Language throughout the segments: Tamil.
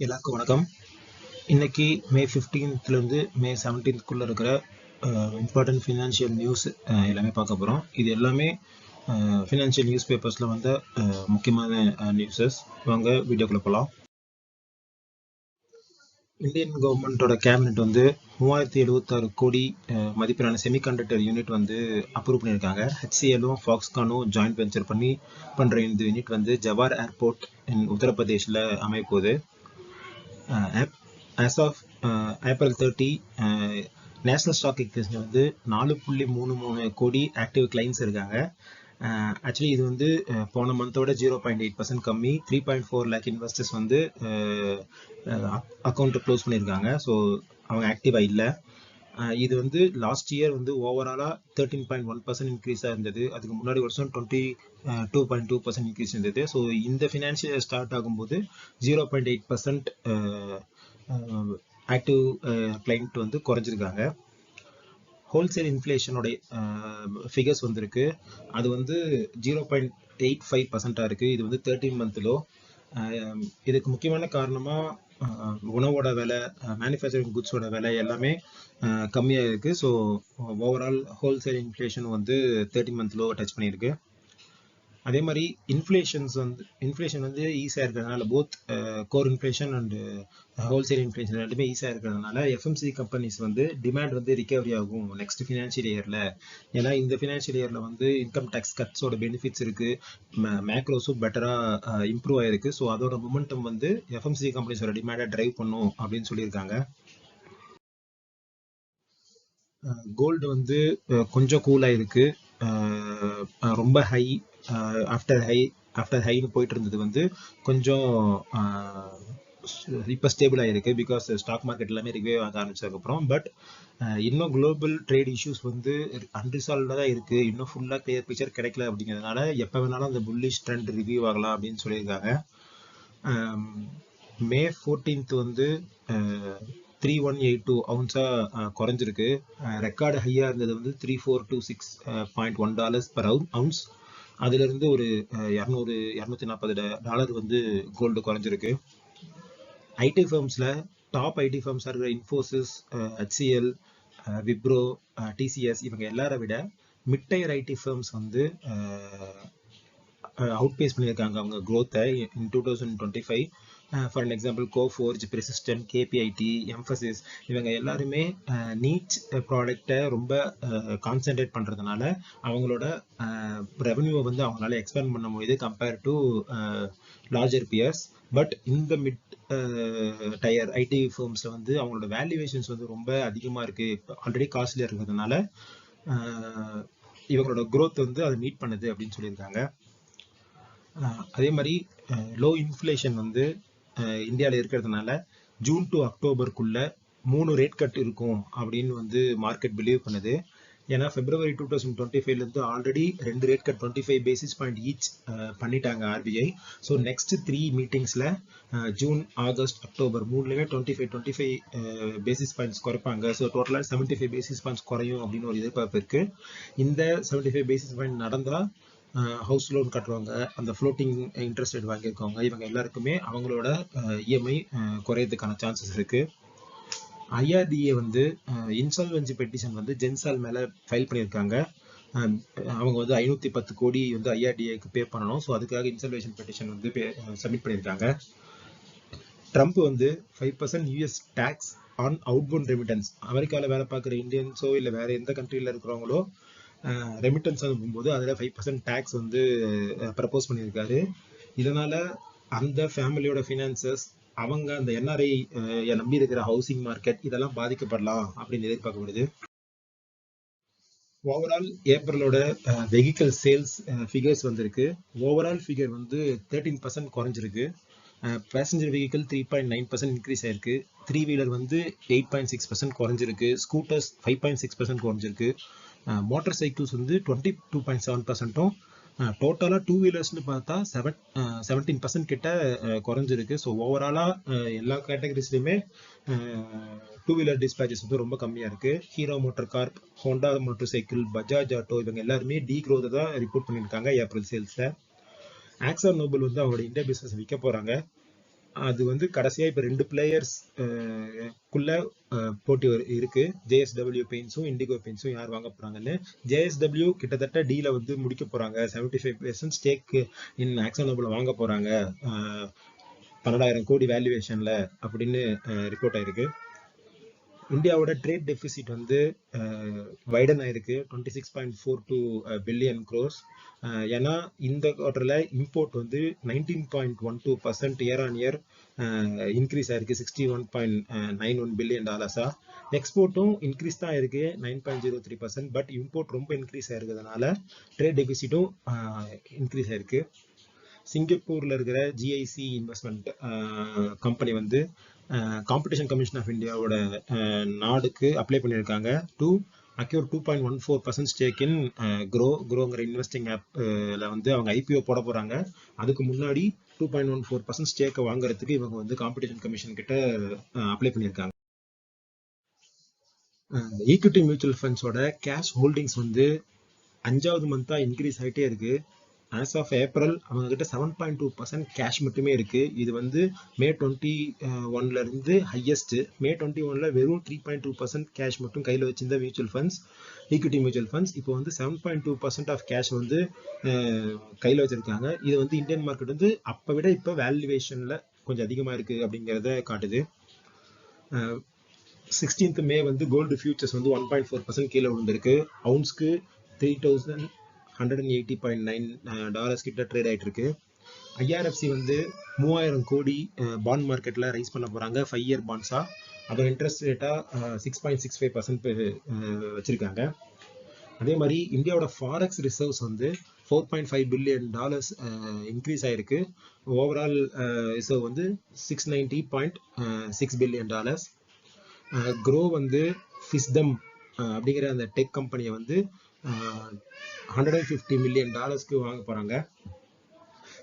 எல்லாருக்கும் வணக்கம். இன்னைக்கு மே 15th இருந்து மே 17th இருக்கிற இம்பார்ட்டன்ட் ஃபினான்ஷியல் நியூஸ் எல்லாமே பார்க்க போகிறோம். இது எல்லாமே ஃபினான்ஷியல் நியூஸ் பேப்பர்ஸில் வந்த முக்கியமான நியூஸஸ். வாங்க வீடியோக்குள்ள போகலாம். இந்தியன் கவர்மெண்ட்டோட கேபினெட் வந்து 3076 கோடி மதிப்பிலான செமிகண்டக்டர் யூனிட் வந்து அப்ரூவ் பண்ணியிருக்காங்க. HCLும் ஃபாக்ஸ்கானும் ஜாயிண்ட் வெஞ்சர் பண்ணி பண்ணுற இந்த யூனிட் வந்து ஜவார் ஏர்போர்ட் இன் உத்தரப்பிரதேஷில் அமைய போகுது. as of April 30, national stock எக்ஸ்சேஞ்சில் வந்து 4.33 கோடி ஆக்டிவ் கிளைண்ட்ஸ் இருக்காங்க. ஆக்சுவலி இது வந்து போன மந்தோட 0.8% கம்மி. 3.4 lakh இன்வெஸ்டர்ஸ் வந்து அக்கௌண்ட்டை க்ளோஸ் பண்ணியிருக்காங்க. ஸோ அவங்க ஆக்டிவாக இல்லை. இது வந்து லாஸ்ட் இயர் வந்து ஓவராலாக 13.1% இன்க்ரீஸாக இருந்தது. அதுக்கு முன்னாடி வருஷம் 22.2% இன்க்ரீஸ் இருந்தது. ஸோ இந்த ஃபினான்ஷியல் இயர் ஸ்டார்ட் ஆகும்போது 0.8% ஆக்டிவ் கிளைண்ட் வந்து குறைஞ்சிருக்காங்க. ஹோல்சேல் இன்ஃப்ளேஷனோடைய ஃபிகர்ஸ் வந்துருக்கு. அது வந்து 0.85% இருக்குது. இது வந்து 13 month லோ. இதுக்கு முக்கியமான காரணமாக உணவோட விலை, மேனுஃபேக்சரிங் குட்ஸோட விலை எல்லாமே கம்மியாக இருக்குது. ஸோ ஓவரால் ஹோல்சேல் இன்ஃப்ளேஷன் வந்து 13 month லோ டச் பண்ணியிருக்கு. அதே மாதிரி இன்ஃப்ளேஷன் வந்து ஈஸியாக இருக்கிறதுனால, both core inflation and wholesale inflation ரெண்டுமே ஈஸியாக இருக்கிறதுனால எஃப்எம்சி கம்பெனிஸ் வந்து டிமாண்ட் வந்து ரிகவரி ஆகும் நெக்ஸ்ட் ஃபினான்ஷியல் இயரில். ஏன்னா இந்த ஃபினான்ஷியல் இயரில் வந்து இன்கம் டேக்ஸ் கட்ஸோட பெனிஃபிட்ஸ் இருக்குது, மேக்ரோஸும் பெட்டராக இம்ப்ரூவ் ஆயிருக்கு. ஸோ அதோட மொமெண்டம் வந்து எஃப்எம்சி கம்பெனிஸோட டிமாண்டை ட்ரைவ் பண்ணும் அப்படின்னு சொல்லியிருக்காங்க. கோல்டு வந்து கொஞ்சம் கூலாக இருக்கு. ரொம்ப ஹை ஆஃப்டர் ஹைன்னு போயிட்டு இருந்தது வந்து கொஞ்சம் இப்போ ஸ்டேபிள் ஆகிருக்கு. பிகாஸ் ஸ்டாக் மார்க்கெட் எல்லாமே ரிவைவ் ஆக ஆரம்பிச்சதுக்கப்புறம். பட் இன்னும் குளோபல் ட்ரேட் இஷ்யூஸ் வந்து அன்ரிசால்வ்டாக தான் இருக்குது. இன்னும் ஃபுல்லாக கிளியர் பிக்சர் கிடைக்கல. அப்படிங்கிறதுனால எப்போ வேணாலும் அந்த புல்லிஷ் ட்ரெண்ட் ரிவ்யூ ஆகலாம் அப்படின்னு சொல்லியிருக்காங்க. மே 14th வந்து 3182 ounce-ஆ குறைஞ்சிருக்கு. ரெக்கார்டு ஹையாக இருந்தது வந்து $3426.1 per ounce. அதிலிருந்து ஒரு $240 வந்து கோல்டு குறைஞ்சிருக்கு. ஐடி ஃபர்ம்ஸில் டாப் ஐடி ஃபர்ம்ஸாக இருக்கிற இன்ஃபோசிஸ், HCL, விப்ரோ, TCS இவங்க எல்லாரை விட மிட் டயர் ஐடி ஃபர்ம்ஸ் வந்து அவுட்பேஸ் பண்ணியிருக்காங்க அவங்க க்ரோத்தை in 2025. For an example Coforge, Persistent, KPIT, Mphasis இவங்க எல்லாருமே நீச் ப்ராடக்டை ரொம்ப கான்சென்ட்ரேட் பண்ணுறதுனால அவங்களோட ரெவன்யூவை வந்து அவங்களால எக்ஸ்பேண்ட் பண்ண முடியுது compare to larger peers. But இந்த மிட் டயர் ஐடி ஃபர்ம்ஸில் வந்து அவங்களோட வேல்யூவேஷன்ஸ் வந்து ரொம்ப அதிகமாக இருக்குது. ஆல்ரெடி காஸ்ட்லியாக இருக்கிறதுனால இவங்களோட க்ரோத் வந்து அதை மீட் பண்ணுது அப்படின்னு சொல்லியிருக்காங்க. அதே மாதிரி லோ இன்ஃப்ளேஷன் வந்து இந்தியாவில் இருக்கிறதுனால ஜூன் டு அக்டோபருக்குள்ள 3 ரேட் கட் இருக்கும் அப்படின்னு வந்து மார்க்கெட் பிலீவ் பண்ணுது. ஏன்னா February 2025 already 2 rate cut 25 basis point each பண்ணிட்டாங்க RBI. ஸோ நெக்ஸ்ட் 3 மீட்டிங்ஸில் ஜூன், ஆகஸ்ட், அக்டோபர் 3லேயுமே 25 basis points குறைப்பாங்க. ஸோ டோட்டலாக 75 basis points குறையும் அப்படின்னு ஒரு எதிர்பார்ப்பு இருக்கு. இந்த 75 basis point நடந்தால் ஹவுஸ் லோன் கட்டுறவங்க, அந்த ஃப்ளோட்டிங் இன்ட்ரெஸ்ட் ரேட் வாங்கியிருக்கவங்க இவங்க எல்லாருக்குமே அவங்களோட EMI குறையறதுக்கான சான்சஸ் இருக்கு. IRDA வந்து இன்சால்வென்சி பெட்டிஷன் வந்து ஜென்சால் மேலே ஃபைல் பண்ணியிருக்காங்க. அவங்க வந்து 510 கோடி வந்து IRDAக்கு பே பண்ணணும். ஸோ அதுக்காக இன்சால்வேஷன் பெட்டிஷன் வந்து சப்மிட் பண்ணியிருக்காங்க. ட்ரம்ப் வந்து 5% US tax on outbound remittance, அமெரிக்காவில் வேலை பார்க்குற இந்தியன்ஸோ இல்லை வேற எந்த கண்ட்ரியில் இருக்கிறவங்களோ ரெமிட்டன்ஸ் அனுப்பும்போது அதில் 5% டேக்ஸ் வந்து ப்ரப்போஸ் பண்ணியிருக்காரு. இதனால அந்த ஃபேமிலியோட ஃபினான்சஸ், அவங்க அந்த NRI நம்பி இருக்கிற ஹவுசிங் மார்க்கெட் இதெல்லாம் பாதிக்கப்படலாம் அப்படின்னு எதிர்பார்க்கப்படுது. ஓவரால் ஏப்ரலோட வெஹிக்கிள் சேல்ஸ் ஃபிகர்ஸ் வந்திருக்கு. ஓவரால் ஃபிகர் வந்து 13% குறைஞ்சிருக்கு. பேசஞ்சர் வெஹிக்கிள் 3.9% இன்க்ரீஸ் ஆயிருக்கு. 3 வீலர் வந்து 8.6% குறைஞ்சிருக்கு. ஸ்கூட்டர்ஸ் 5.6% குறைஞ்சிருக்கு. மோட்டார் சைக்கிள்ஸ் வந்து 22.7%. டோட்டலாக 2 வீலர்ஸ்னு பார்த்தா 17% கிட்ட குறைஞ்சிருக்கு. ஸோ ஓவராலாக எல்லா கேட்டகரிஸ்லையுமே 2 வீலர் டிஸ்பேச்சஸ் வந்து ரொம்ப கம்மியாக இருக்குது. Hero Motor Corp, Honda motorcycle, Bajaj Auto இவங்க எல்லாருமே டீக்ரோத்தை தான் ரிப்போர்ட் பண்ணியிருக்காங்க ஏப்ரல் சேல்ஸில். ஆக்ஸா நோபல் வந்து அவங்களோட இந்தியா பிஸ்னஸ் விற்க போகிறாங்க. அது வந்து கடைசியா இப்ப 2 பிளேயர்ஸ் குள்ள போட்டி இருக்கு. ஜேஎஸ்டபிள்யூ பெயிண்ட்ஸும் இண்டிகோ பெயிண்ட்ஸும் யார் வாங்க போறாங்கன்னு. ஜேஎஸ்டபிள்யூ கிட்டத்தட்ட டீல வந்து முடிக்க போறாங்க. 75% ஸ்டேக் இன் ஆக்ஸோனபிள் வாங்க போறாங்க 12,000 கோடி வேல்யூவேஷன்ல அப்படின்னு ரிப்போர்ட் ஆயிருக்கு. இந்தியாவோட ட்ரேட் டெபிசிட் வந்து வைடன் ஆயிருக்கு 26.42 பில்லியன் க்ரோஸ். ஏன்னா இந்த குவார்டர்ல இம்போர்ட் வந்து 19.12% இயர் ஆன் இயர் இன்க்ரீஸ் ஆயிருக்கு $61.91 பில்லியன். எக்ஸ்போர்ட்டும் இன்க்ரீஸ் தான் இருக்கு 9.03%. பட் இம்போர்ட் ரொம்ப இன்க்ரீஸ் ஆயிருக்கிறதுனால ட்ரேட் டெபிசிட்டும் இன்க்ரீஸ் ஆயிருக்கு. சிங்கப்பூர்ல இருக்கிற ஜிஐசி இன்வெஸ்ட்மெண்ட் கம்பெனி வந்து காம்படிஷன் கமிஷன் ஆஃப் இந்தியாவோட நாடுக்கு அப்ளை பண்ணியிருக்காங்க டு அக்யூர் 2.14% ஸ்டேக் இன் க்ரோங்கிற இன்வெஸ்டிங் ஆப்ல வந்து அவங்க ஐபிஓ போட போறாங்க. அதுக்கு முன்னாடி 2.14% ஸ்டேக்கை வாங்குறதுக்கு இவங்க வந்து காம்படிஷன் கமிஷன் கிட்ட அப்ளை பண்ணியிருக்காங்க. ஈக்விட்டி மியூச்சுவல் ஃபண்ட்ஸோட கேஷ் ஹோல்டிங்ஸ் வந்து 5வது மந்தா இன்க்ரீஸ் ஆகிட்டே இருக்கு. ஆஸ் ஆஃப் ஏப்ரல் அவங்க கிட்ட 7.2% கேஷ் மட்டுமே இருக்கு. இது வந்து மே 21ல இருந்து ஹையஸ்ட். மே 21ல வெறும் 3.2% கேஷ் மட்டும் கையில் வச்சிருந்த mutual funds, equity mutual funds இப்போ வந்து 7.2% ஆஃப் கேஷ் வந்து கையில் வச்சிருக்காங்க. இது வந்து இந்தியன் மார்க்கெட் வந்து அப்போ விட இப்போ வேல்யூவேஷன்ல கொஞ்சம் அதிகமாக இருக்கு அப்படிங்கிறத காட்டுது. 16th மே வந்து கோல்டு ஃபியூச்சர்ஸ் வந்து 1.4% கீழே விழுந்திருக்கு. அவுன்ஸ்க்கு $3,180.9 கிட்ட ட்ரேட் ஆயிட்டு இருக்கு. ஐஆர்எஃப்சி வந்து 3000 கோடி பாண்ட் மார்க்கெட்ல ரைஸ் பண்ண போறாங்க 5 இயர் பாண்ட்ஸா. அதோட இன்ட்ரெஸ்ட் ரேட்டா 6.65% வச்சிருக்காங்க. அதே மாதிரி இந்தியாவோட ஃபாரெக்ஸ் ரிசர்வ்ஸ் வந்து $4.5 பில்லியன் இன்க்ரீஸ் ஆயிருக்கு. ஓவரால் ரிசர்வ் வந்து $690.6 பில்லியன். க்ரோ வந்து ஃபிஸ்டம் அப்படிங்கிற அந்த டெக் கம்பெனியை வந்து $150 மில்லியன் வாங்க போறாங்க.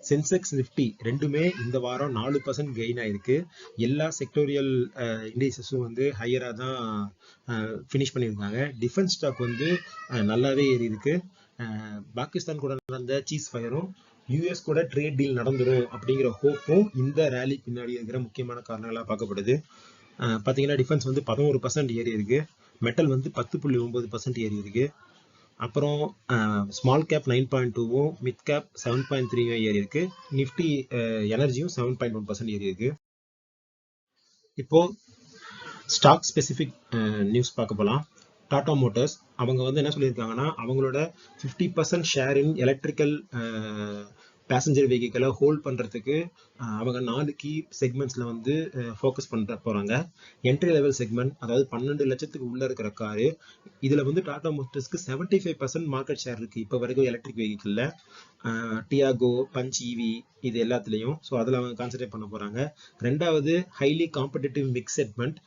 சென்செக்ஸ் நிஃப்டி ரெண்டுமே இந்த வாரம் 4% கெயின் ஆயிருக்கு. எல்லா செக்டோரியல் இண்டிசஸும் வந்து ஹையரா தான் ஃபினிஷ் பண்ணியிருக்காங்க. டிஃபென்ஸ் ஸ்டாக் வந்து நல்லாவே ஏறி இருக்கு. பாகிஸ்தான் கூட நடந்த சீஸ் ஃபயரும் யூஎஸ் கூட ட்ரேட் டீல் நடந்துடும் அப்படிங்கிற ஹோப்பும் இந்த ரேலி பின்னாடி இருக்கிற முக்கியமான காரணங்களா பார்க்கப்படுது. பார்த்தீங்கன்னா டிஃபென்ஸ் வந்து 11% ஏறி இருக்கு. மெட்டல் வந்து 10.9% ஏறி இருக்கு. அப்புறம் ஸ்மால் கேப் 9.2வும் மிட் கேப் 7.3வும் ஏறி இருக்கு. நிஃப்டி எனர்ஜியும் 7.1% ஏறி இருக்கு. இப்போ ஸ்டாக் ஸ்பெசிபிக் நியூஸ் பார்க்க போகலாம். டாடா மோட்டார்ஸ் அவங்க வந்து என்ன சொல்லியிருக்காங்கன்னா அவங்களோட 50% ஷேர் இன் எலக்ட்ரிக்கல் பேசஞ்சர் வெஹிக்கிளை ஹோல்ட் பண்ணுறதுக்கு அவங்க 4 கீ செக்மெண்ட்ஸில் வந்து ஃபோக்கஸ் பண்ண போகிறாங்க. என்ட்ரி லெவல் செக்மெண்ட், அதாவது 12 லட்சத்துக்கு உள்ளே இருக்கிற காரு. இதில் வந்து டாடா மோட்டர்ஸ்க்கு 75% மார்க்கெட் ஷேர் இருக்குது இப்போ வரைக்கும் எலக்ட்ரிக் வெஹிக்கிளில். டியாகோ, பஞ்ச் இவி இது எல்லாத்துலேயும். ஸோ அதில் அவங்க கான்சன்ட்ரேட் பண்ண போகிறாங்க. ரெண்டாவது ஹைலி காம்படிட்டிவ் மிக்ஸ் செக்மெண்ட்,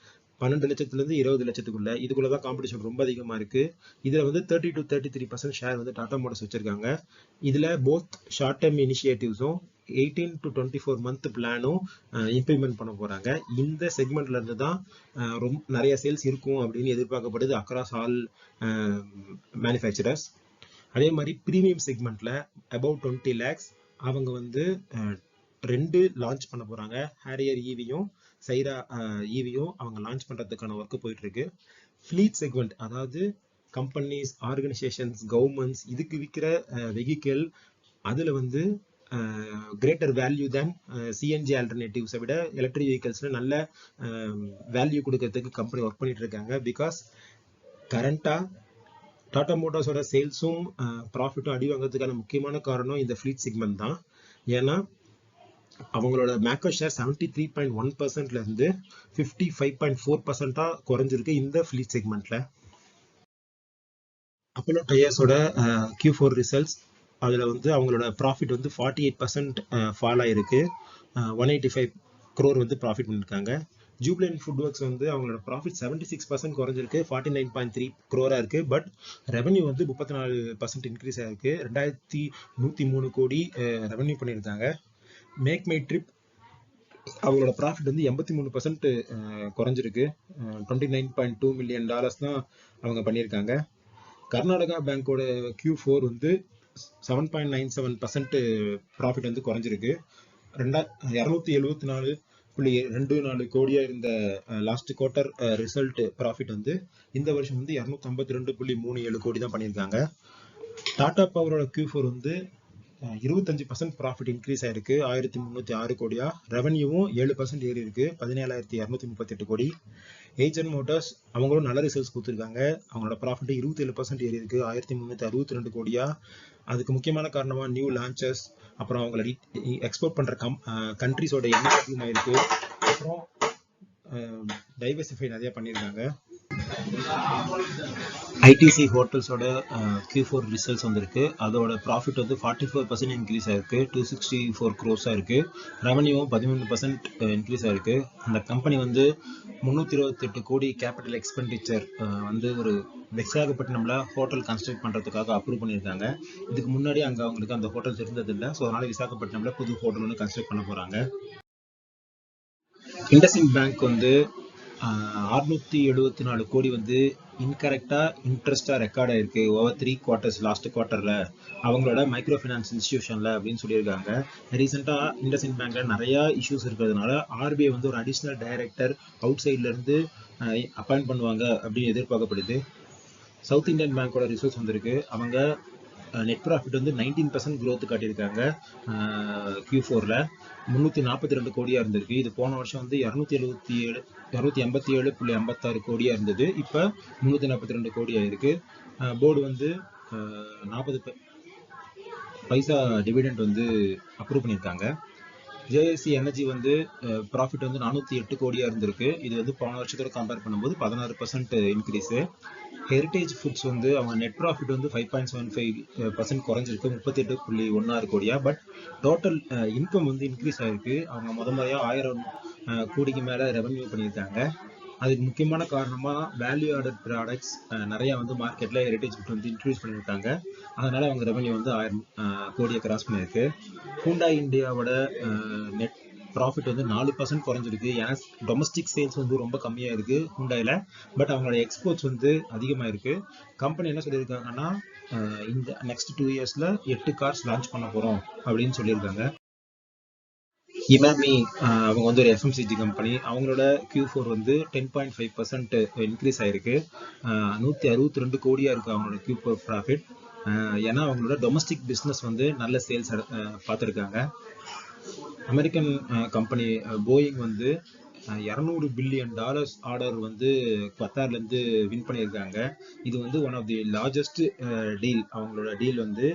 12 லட்சத்துலேருந்து 20 லட்சத்துக்குள்ள. இதுக்குள்ள தான் காம்படிஷன் ரொம்ப அதிகமாக இருக்கு. இதில் வந்து 30 to 33% ஷேர் வந்து டாடா மோட்டர்ஸ் வச்சிருக்காங்க. இதில் போத் ஷார்ட் டேர்ம் இனிஷியேட்டிவ்ஸும் 18 to 24 மந்த் பிளானும் இம்ப்ளிமெண்ட் பண்ண போறாங்க. இந்த செக்மெண்ட்ல இருந்து தான் ரொம்ப நிறைய சேல்ஸ் இருக்கும் அப்படின்னு எதிர்பார்க்கப்படுது அக்ராஸ் ஆல் மேனுஃபேக்சரர்ஸ். அதே மாதிரி ப்ரீமியம் செக்மெண்ட்ல அபவ் 20 lakhs அவங்க வந்து 2 லான்ச் பண்ண போறாங்க. ஹேரியர் ஈவியும் சைரா ஈவியும் அவங்க லான்ச் பண்றதுக்கான ஒர்க் போயிட்டு இருக்கு. ஃபிளீட் செக்மெண்ட், அதாவது கம்பெனிஸ், ஆர்கனைசேஷன்ஸ், கவர்மெண்ட்ஸ் இதுக்கு விற்கிற வெஹிக்கிள், அதுல வந்து கிரேட்டர் வேல்யூ தேன் சிஎன்ஜி ஆல்டர்னேட்டிவ்ஸை விட எலக்ட்ரிக் வெஹிக்கிள்ஸ்ல நல்ல வேல்யூ கொடுக்கறதுக்கு கம்பெனி ஒர்க் பண்ணிட்டு இருக்காங்க. பிகாஸ் கரண்டா டாடா மோட்டார்ஸோட சேல்ஸும் ப்ராஃபிட்டும் அடி வாங்கிறதுக்கான முக்கியமான காரணம் இந்த ஃபிளீட் செக்மெண்ட் தான். ஏன்னா அவங்களோட மேக்கோ ஷேர் 73.1% இருந்து 55.4% குறைஞ்சிருக்கு இந்த ஃபிளீட் செக்மெண்ட்ல. அப்போலோ டயர்ஸோட Q4 ரிசல்ட்ஸ், அதுல வந்து அவங்களோட ப்ராஃபிட் வந்து 48% ஃபால் ஆயிருக்கு. 185 crore வந்து ப்ராஃபிட் பண்ணிருக்காங்க. ஜூப்ளண்ட் ஃபுட் ஒர்க்ஸ் வந்து அவங்களோட ப்ராஃபிட் 76% குறைஞ்சிருக்கு, 49.3 crore இருக்கு. பட் ரெவன்யூ வந்து 34% இன்க்ரீஸ் ஆயிருக்கு. 2103 கோடி ரெவன்யூ பண்ணியிருக்காங்க. மேக் மை ட்ரிப் அவங்களோட ப்ராஃபிட் வந்து 83% குறைஞ்சிருக்கு. $29.2 million தான் அவங்க பண்ணியிருக்காங்க. கர்நாடகா பேங்கோட Q4 வந்து 7.97% ப்ராஃபிட் வந்து குறைஞ்சிருக்கு. 274 2.24 கோடியா இருந்த லாஸ்ட் குவார்டர் ரிசல்ட் ப்ராஃபிட் வந்து இந்த வருஷம் வந்து 252.37 கோடி தான் பண்ணியிருக்காங்க. டாடா பவரோட Q4 வந்து 25% ப்ராஃபிட் இன்க்ரீஸ் ஆயிருக்கு 1306 கோடியா. ரெவன்யூவும் 7% ஏறி இருக்கு 17,238 கோடி. ஏஜென்ட் மோட்டார்ஸ் அவங்களும் நல்ல ரிசல்ட்ஸ் கொடுத்துருக்காங்க. அவங்களோட ப்ராஃபிட் 27% ஏறி இருக்கு 1362 கோடியா. அதுக்கு முக்கியமான காரணமா நியூ லான்ச்சஸ், அப்புறம் அவங்கள எக்ஸ்போர்ட் பண்ற கண்ட்ரிஸோட எண்ணிக்கை அதிகமாயிருக்கு. அப்புறம் டைவர்சிஃபை நிறைய பண்ணியிருக்காங்க. ஐடிசி ஹோட்டல்ஸோட Q4 ரிசல்ட்ஸ் வந்திருக்கு. அதோட ப்ராஃபிட் வந்து 44% இன்க்ரீஸ் ஆயிருக்கு 264 crores இருக்கு. ரெவன்யூவும் 13% இன்க்ரீஸ் ஆயிருக்கு. அந்த கம்பெனி வந்து 328 கோடி கேபிட்டல் எக்ஸ்பெண்டிச்சர் வந்து ஒரு விசாகப்பட்டினம்ல ஹோட்டல் கன்ஸ்ட்ரக்ட் பண்றதுக்காக அப்ரூவ் பண்ணியிருக்காங்க. இதுக்கு முன்னாடி அங்க அவங்களுக்கு அந்த ஹோட்டல்ஸ் இருந்ததில்லை. ஸோ அதனால விசாகப்பட்டினம்ல புது ஹோட்டல் ஒன்று கன்ஸ்ட்ரக்ட் பண்ண போறாங்க. இண்டஸ்இண்ட் பேங்க் வந்து 674 கோடி வந்து இன்கரெக்டா இன்ட்ரெஸ்டா ரெக்கார்ட் ஆயிருக்கு ஓவர் 3 quarters லாஸ்ட் குவார்டர்ல அவங்களோட மைக்ரோ ஃபைனான்ஸ் இன்ஸ்டிடியூஷன்ல அப்படின்னு சொல்லியிருக்காங்க. ரீசெண்டா இண்டஸ்இண்ட் பேங்க்ல நிறைய இஷ்யூஸ் இருக்கிறதுனால ஆர்பிஐ வந்து ஒரு அடிஷனல் டைரக்டர் அவுட் சைட்ல இருந்து அப்பாயிண்ட் பண்ணுவாங்க அப்படின்னு எதிர்பார்க்கப்படுது. சவுத் இந்தியன் பேங்கோட ரிசல்ட்ஸ் வந்திருக்கு. அவங்க நெட் ப்ராஃபிட் வந்து 19% growth காட்டியிருக்காங்க. Q4ல 342 கோடியா இருந்திருக்கு. இது போன வருஷம் வந்து 287.56 கோடியா இருந்தது. இப்ப 342 கோடி ஆயிருக்கு. போர்டு வந்து 40 பைசா டிவிடெண்ட் வந்து அப்ரூவ் பண்ணியிருக்காங்க. ஜேஎஸ்சி எனர்ஜி வந்து ப்ராஃபிட் வந்து 408 கோடியா இருந்திருக்கு. இது வந்து போன வருஷத்தோட கம்பேர் பண்ணும்போது 16% இன்க்ரீஸ். ஹெரிட்டேஜ் ஃபுட்ஸ் வந்து அவங்க நெட் ப்ராஃபிட் வந்து 5.75% குறைஞ்சிருக்கு 38.16 கோடியா. பட் டோட்டல் இன்கம் வந்து இன்க்ரீஸ் ஆயிருக்கு. அவங்க முறையா 1000 கோடிக்கு மேல ரெவன்யூ பண்ணியிருக்காங்க. அதுக்கு முக்கியமான காரணமா வேல்யூ ஆடட் ப்ராடக்ட்ஸ் நிறைய வந்து மார்க்கெட்ல ஹெரிட்டேஜ் ஃபுட் வந்து இன்ட்ரடியூஸ் பண்ணியிருக்காங்க. அதனால அவங்க ரெவன்யூ வந்து 1000 கோடியை கிராஸ் பண்ணியிருக்கு. ஹூண்டாய் இந்தியாவோட நெட் ப்ராஃபிட் வந்து 4% குறைஞ்சிருக்கு. ஏன்னா டொமஸ்டிக் சேல்ஸ் வந்து ரொம்ப கம்மியா இருக்கு ஹூண்டாயில. பட் அவங்களோட எக்ஸ்போர்ட்ஸ் வந்து அதிகமா இருக்கு. கம்பெனி என்ன சொல்லியிருக்காங்கன்னா இந்த நெக்ஸ்ட் 2 yearsல 8 கார்ஸ் லான்ச் பண்ண போறோம் அப்படின்னு சொல்லியிருக்காங்க. இமாமி அவங்க வந்து ஒரு எஃப்எம்சிஜி கம்பெனி. அவங்களோட Q4 வந்து 10.5% இன்க்ரீஸ் ஆயிருக்கு 162 கோடியா இருக்கு அவங்களோட Q4 ப்ராஃபிட். ஏன்னா அவங்களோட டொமஸ்டிக் பிஸ்னஸ் வந்து நல்ல சேல்ஸ் பார்த்துருக்காங்க. அமெரிக்கன் கம்பெனி போயிங் வந்து $200 பில்லியன் ஆர்டர் வந்து கத்தார்ல இருந்து வின் பண்ணியிருக்காங்க. இது வந்து one of the largest deal. அவங்களோட டீல் வந்து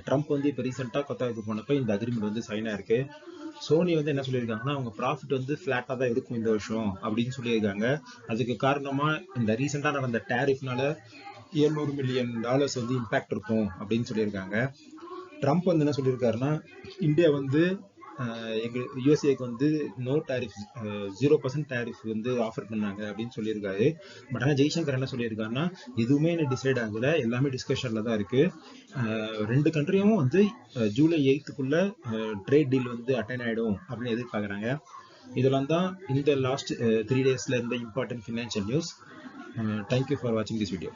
ட்ரம்ப் வந்து இப்போ ரீசெண்டாக கத்தாருக்கு போனப்ப இந்த அக்ரிமெண்ட் வந்து சைன் ஆயிருக்கு. சோனி வந்து என்ன சொல்லியிருக்காங்கன்னா அவங்க ப்ராஃபிட் வந்து ஃபிளாட்டா தான் இருக்கும் இந்த வருஷம் அப்படின்னு சொல்லியிருக்காங்க. அதுக்கு காரணமா இந்த ரீசெண்டா நடந்த டேரிஃப்னால $700 மில்லியன் வந்து இம்பாக்ட் இருக்கும் அப்படின்னு சொல்லியிருக்காங்க. ட்ரம்ப் வந்து என்ன சொல்லியிருக்காருன்னா இந்தியா வந்து எங்க யூஎஸ்ஏக்கு வந்து நோ டேரிஃப் 0% டேரிஃப் வந்து ஆஃபர் பண்ணாங்க அப்படின்னு சொல்லியிருக்காரு. பட் ஆனால் ஜெய்சங்கர் என்ன சொல்லியிருக்காருன்னா எதுவுமே எனக்கு டிசைட் ஆகல, எல்லாமே டிஸ்கஷன்ல தான் இருக்கு. 2 கண்ட்ரியும் வந்து ஜூலை 8th ட்ரேட் டீல் வந்து அட்டைன் ஆயிடும் அப்படின்னு எதிர்பார்க்குறாங்க. இதெல்லாம் தான் இந்த லாஸ்ட் 3 daysல இருந்த important financial news. Thank you for வாட்சிங் திஸ் வீடியோ.